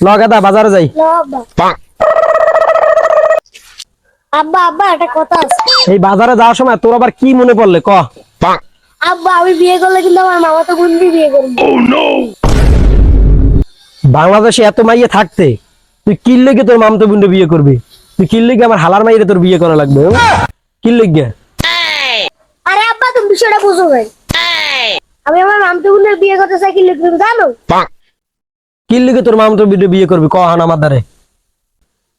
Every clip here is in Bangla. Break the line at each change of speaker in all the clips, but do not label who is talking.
গাদা বাজারে যাই।
আব্বা আব্বা একটা কথা আছে।
এই বাজারে যাওয়ার সময় তোর আবার কি মনে পড়লে ক?
আব্বা আমি বিয়ে করলে কিন্তু আমার মামা তো বোন বিয়ে করবে।
বাংলাদেশে এত মাইয়ে থাকতে তুই কি লেগে তোর মামতো বোনকে বিয়ে করবি? তুই কি লেগে আমার হালার মাইরে তোর বিয়ে করা লাগবে? কি লেগে?
আরে আব্বা তুমি বিষয়টা বুঝো ভাই। আমি আমার মামতো বোনের বিয়ে করতে চাই কি লিখবে জানো?
কি লেগে তোর মামতো বোনকে বিয়ে করবি ক হান আমার দ্বারে?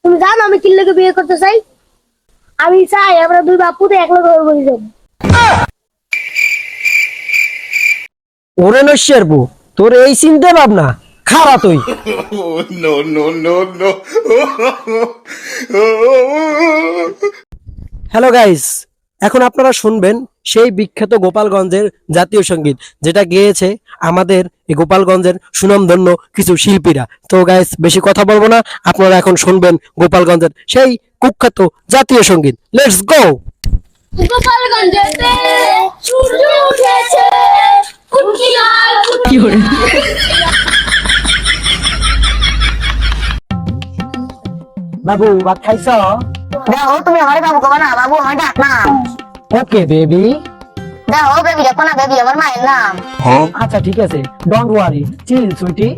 তুমি জানো আমি কি লিখে বিয়ে করতে চাই? আমি চাই আমরা দুই বাপুতে এক লগে হয়ে যাব।
ওরে নশ্বর বউ, তোর এই চিন্তা ভাবনা খারাপ তুই।
No, no, no, no.
Hello guys, এখন আপনারা শুনবেন সেই বিখ্যাত গোপালগঞ্জের জাতীয় সঙ্গীত, যেটা গেয়েছে আমাদের এই গোপালগঞ্জের সুনামধন্য কিছু শিল্পীরা। তো গাইস বেশি কথা বলবো না, আপনারা এখন শুনবেন গোপালগঞ্জের সেই কুখ্যাত জাতীয় সঙ্গীত। Let's go.
গোপালগঞ্জেতে সূর্য উঠেছে কুকিলাল কি করে?
বাবু ভাত খাইছ?
দেখো তুমি আমারে বাবু কবা না, বাবু আমার ডাক নাম।
Okay baby.
দেখো বেবি দেখো না, বেবি আমার মায়ের নাম।
আচ্ছা ঠিক আছে, ডোন্ট ওয়ারি, চিল সুইটি।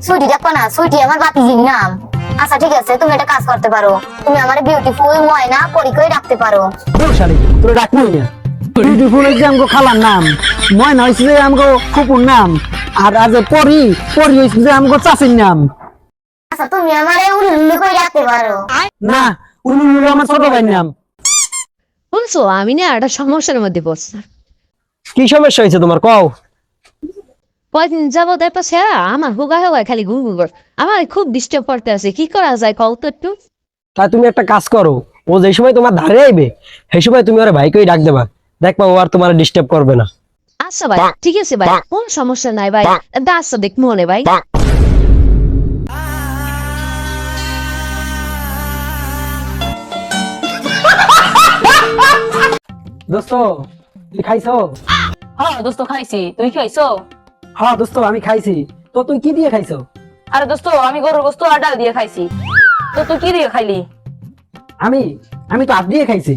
সুইটি দেখো না, সুইটি আমার বাতিজির নাম। আচ্ছা ঠিক আছে, তুমি একটা কাজ করতে পারো, তুমি আমার বিউটিফুল ময়না পরি করে রাখতে পারো।
শালি তোর ডাকবই না।
বিউটিফুল হচ্ছে আমগো খালার নাম, ময়না হয়েছে যে আমগো ফুপুর নাম, আর আজ পরি পরি হয়েছে যে আমগো চাচির নাম।
আচ্ছা তুমি আমারে উল্লু করে রাখতে পারো।
না, উনি হলো আমার ছোট ভাইয়ের নাম।
শুনছো আমি না একটা সমস্যার মধ্যে পড়ছি।
কি সমস্যা হয়েছে তোমার কও?
কয়দিন যাবো তারপর সেরা আমার হুগা হুগা খালি ঘুম ঘুম করে আমার খুব ডিস্টার্ব করতে আছে, কি করা যায় কও তো একটু।
তাই তুমি একটা কাজ করো, ও যে সময় তোমার ধারে আইবে সেই সময় তুমি ওর ভাইকেই ডাক দেবা, দেখবা ও আর তোমার ডিস্টার্ব করবে না।
আচ্ছা ভাই ঠিক আছে ভাই, কোন সমস্যা নাই ভাই, আচ্ছা দেখ মনে ভাই।
দোস্ত তুই খাইছো?
হ্যাঁ দোস্ত খাইছি, তুই খাইছো?
হ্যাঁ দোস্ত আমি খাইছি। তো তুই কি দিয়ে খাইছো?
আরে দোস্ত আমি গরুর গোস্ত আর ডাল দিয়ে খাইছি। তো তুই কি দিয়ে খাইলি?
আমি আমি তো হাত দিয়ে খাইছি।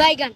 বাইগান